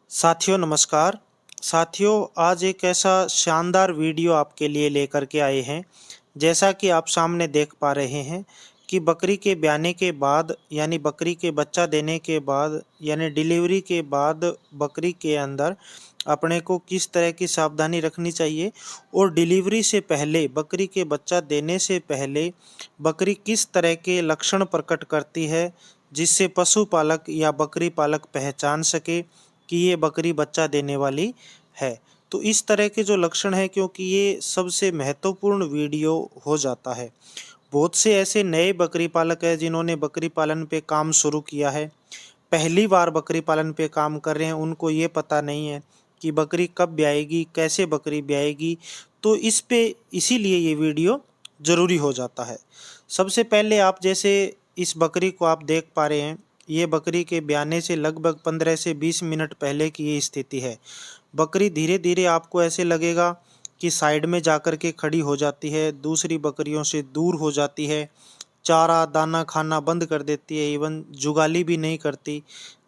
साथियों नमस्कार। साथियों आज एक ऐसा शानदार वीडियो आपके लिए लेकर के आए हैं। जैसा कि आप सामने देख पा रहे हैं कि बकरी के ब्याने के बाद यानी बकरी के बच्चा देने के बाद यानी डिलीवरी के बाद बकरी के अंदर अपने को किस तरह की सावधानी रखनी चाहिए और डिलीवरी से पहले बकरी के बच्चा देने से पहले बकरी किस तरह के लक्षण प्रकट करती है जिससे पशुपालक या बकरी पालक पहचान सके कि ये बकरी बच्चा देने वाली है। तो इस तरह के जो लक्षण है, क्योंकि ये सबसे महत्वपूर्ण वीडियो हो जाता है। बहुत से ऐसे नए बकरी पालक हैं जिन्होंने बकरी पालन पे काम शुरू किया है, पहली बार बकरी पालन पे काम कर रहे हैं, उनको ये पता नहीं है कि बकरी कब ब्याएगी, कैसे बकरी ब्याएगी। तो इसीलिए ये वीडियो ज़रूरी हो जाता है। सबसे पहले आप जैसे इस बकरी को आप देख पा रहे हैं, ये बकरी के ब्याने से लगभग 15 से 20 मिनट पहले की ये स्थिति है। बकरी धीरे धीरे आपको ऐसे लगेगा कि साइड में जाकर के खड़ी हो जाती है, दूसरी बकरियों से दूर हो जाती है, चारा दाना खाना बंद कर देती है, इवन जुगाली भी नहीं करती।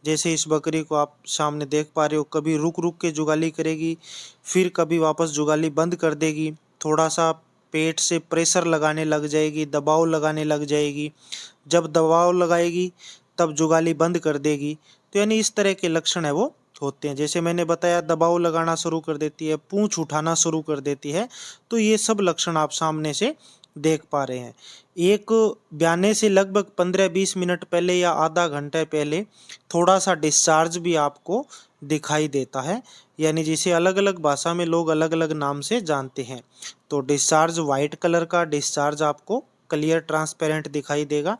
जैसे इस बकरी को आप सामने देख पा रहे हो, कभी रुक रुक के जुगाली करेगी, फिर कभी वापस जुगाली बंद कर देगी, थोड़ा सा पेट से प्रेशर लगाने लग जाएगी, दबाव लगाने लग जाएगी। जब दबाव लगाएगी तब जुगाली बंद कर देगी। तो यानी इस तरह के लक्षण है वो होते हैं। जैसे मैंने बताया, दबाव लगाना शुरू कर देती है, पूंछ उठाना शुरू कर देती है। तो ये सब लक्षण आप सामने से देख पा रहे हैं। एक ब्याने से लगभग 15-20 मिनट पहले या आधा घंटे पहले थोड़ा सा डिस्चार्ज भी आपको दिखाई देता है, यानी जिसे अलग अलग भाषा में लोग अलग अलग नाम से जानते हैं। तो डिस्चार्ज वाइट कलर का डिस्चार्ज आपको क्लियर ट्रांसपेरेंट दिखाई देगा।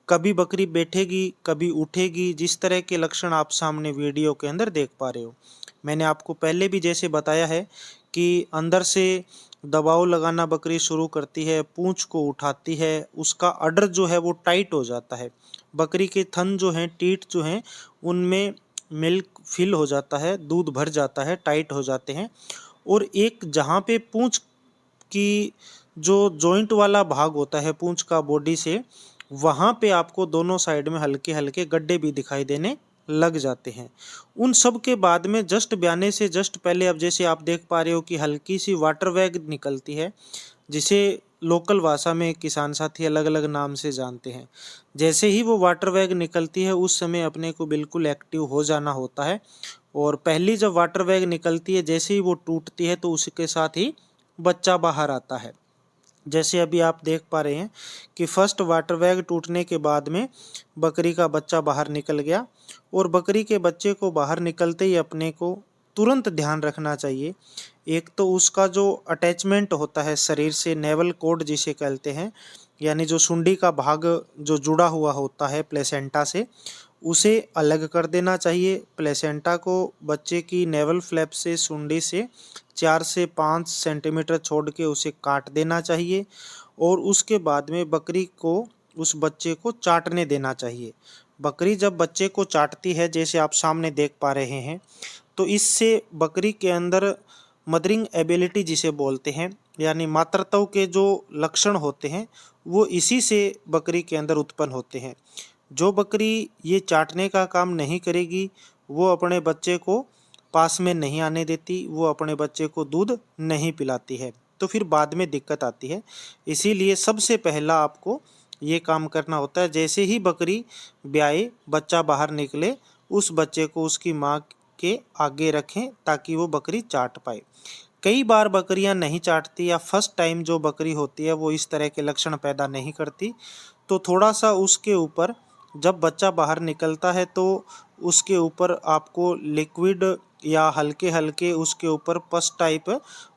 कभी बकरी बैठेगी, कभी उठेगी, जिस तरह के लक्षण आप सामने वीडियो के अंदर देख पा रहे हो। मैंने आपको पहले भी जैसे बताया है कि अंदर से दबाव लगाना बकरी शुरू करती है, पूंछ को उठाती है, उसका अडर जो है वो टाइट हो जाता है, बकरी के थन जो हैं, टीथ जो हैं, उनमें मिल्क फिल हो जाता है, दूध भर जाता है, टाइट हो जाते हैं। और एक जहाँ पे पूंछ की जो जॉइंट वाला भाग होता है पूंछ का बॉडी से, वहाँ पे आपको दोनों साइड में हल्के हल्के गड्ढे भी दिखाई देने लग जाते हैं। उन सब के बाद में जस्ट ब्याने से जस्ट पहले अब जैसे आप देख पा रहे हो कि हल्की सी वाटर वैग निकलती है, जिसे लोकल भाषा में किसान साथी अलग अलग नाम से जानते हैं। जैसे ही वो वाटर वैग निकलती है उस समय अपने को बिल्कुल एक्टिव हो जाना होता है। और पहली जब वाटर वैग निकलती है, जैसे ही वो टूटती है तो उसके साथ ही बच्चा बाहर आता है। जैसे अभी आप देख पा रहे हैं कि फर्स्ट वाटर बैग टूटने के बाद में बकरी का बच्चा बाहर निकल गया। और बकरी के बच्चे को बाहर निकलते ही अपने को तुरंत ध्यान रखना चाहिए। एक तो उसका जो अटैचमेंट होता है शरीर से, नेवल कोड जिसे कहते हैं, यानी जो सुंडी का भाग जो जुड़ा हुआ होता है प्लेसेंटा से, उसे अलग कर देना चाहिए। प्लेसेंटा को बच्चे की नेवल फ्लैप से, सुंडी से 4 से 5 सेंटीमीटर छोड़ के उसे काट देना चाहिए। और उसके बाद में बकरी को उस बच्चे को चाटने देना चाहिए। बकरी जब बच्चे को चाटती है, जैसे आप सामने देख पा रहे हैं, तो इससे बकरी के अंदर मदरिंग एबिलिटी जिसे बोलते हैं, यानी मातृत्व के जो लक्षण होते हैं, वो इसी से बकरी के अंदर उत्पन्न होते हैं। जो बकरी ये चाटने का काम नहीं करेगी, वो अपने बच्चे को पास में नहीं आने देती, वो अपने बच्चे को दूध नहीं पिलाती है, तो फिर बाद में दिक्कत आती है। इसीलिए सबसे पहला आपको ये काम करना होता है, जैसे ही बकरी ब्याए, बच्चा बाहर निकले, उस बच्चे को उसकी माँ के आगे रखें ताकि वो बकरी चाट पाए। कई बार बकरियां नहीं चाटती, या फर्स्ट टाइम जो बकरी होती है वो इस तरह के लक्षण पैदा नहीं करती, तो थोड़ा सा उसके ऊपर जब बच्चा बाहर निकलता है तो उसके ऊपर आपको लिक्विड या हल्के हल्के उसके ऊपर पस टाइप,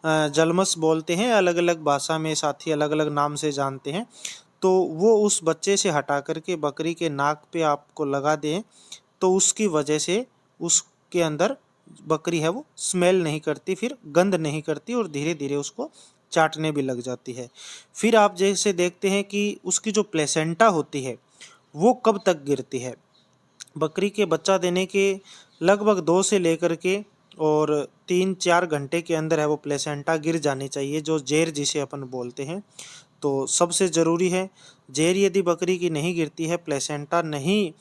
जलमस बोलते हैं, अलग अलग भाषा में साथी अलग अलग नाम से जानते हैं, तो वो उस बच्चे से हटा करके बकरी के नाक पे आपको लगा दें। तो उसकी वजह से उसके अंदर बकरी है वो स्मेल नहीं करती, फिर गंध नहीं करती, और धीरे धीरे उसको चाटने भी लग जाती है। फिर आप जैसे देखते हैं कि उसकी जो प्लेसेंटा होती है वो कब तक गिरती है। बकरी के बच्चा देने के लगभग 2 से लेकर के और 3-4 घंटे के अंदर है वो प्लेसेंटा गिर जानी चाहिए, जो जेर जिसे अपन बोलते हैं। तो सबसे ज़रूरी है, जेर यदि बकरी की नहीं गिरती है, प्लेसेंटा नहीं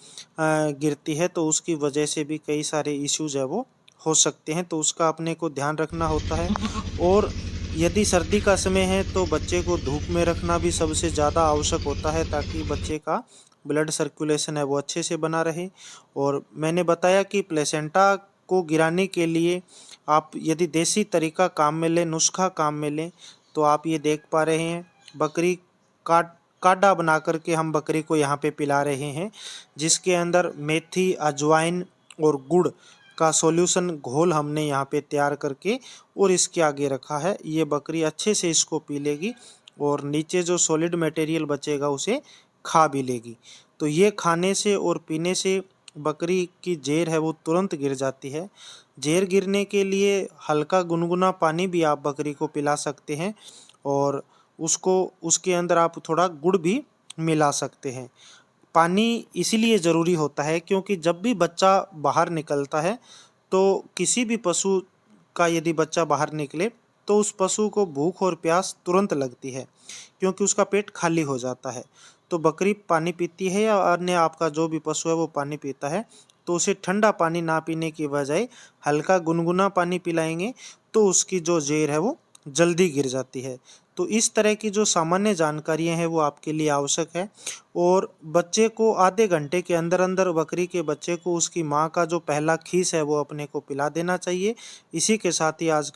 गिरती है, तो उसकी वजह से भी कई सारे इश्यूज है वो हो सकते हैं, तो उसका अपने को ध्यान रखना होता है। और यदि सर्दी का समय है तो बच्चे को धूप में रखना भी सबसे ज़्यादा आवश्यक होता है, ताकि बच्चे का ब्लड सर्कुलेशन है वो अच्छे से बना रहे। और मैंने बताया कि प्लेसेंटा को गिराने के लिए आप यदि देसी तरीका काम में लें, नुस्खा काम में लें, तो आप ये देख पा रहे हैं बकरी काढ़ा बना करके हम बकरी को यहाँ पे पिला रहे हैं, जिसके अंदर मेथी, अजवाइन और गुड़ का सॉल्यूशन घोल हमने यहाँ पे तैयार करके और इसके आगे रखा है। ये बकरी अच्छे से इसको पी लेगी और नीचे जो सॉलिड मटेरियल बचेगा उसे खा भी लेगी। तो ये खाने से और पीने से बकरी की जैर है वो तुरंत गिर जाती है। जैर गिरने के लिए हल्का गुनगुना पानी भी आप बकरी को पिला सकते हैं और उसको उसके अंदर आप थोड़ा गुड़ भी मिला सकते हैं। पानी इसीलिए ज़रूरी होता है क्योंकि जब भी बच्चा बाहर निकलता है, तो किसी भी पशु का यदि बच्चा बाहर निकले तो उस पशु को भूख और प्यास तुरंत लगती है, क्योंकि उसका पेट खाली हो जाता है। तो बकरी पानी पीती है या अन्य आपका जो भी पशु है वो पानी पीता है, तो उसे ठंडा पानी ना पीने की बजाय हल्का गुनगुना पानी पिलाएंगे तो उसकी जो जैर है वो जल्दी गिर जाती है। तो इस तरह की जो सामान्य जानकारियां हैं वो आपके लिए आवश्यक है। और बच्चे को आधे घंटे के अंदर अंदर बकरी के बच्चे को उसकी माँ का जो पहला खीस है वो अपने को पिला देना चाहिए। इसी के साथ ही आज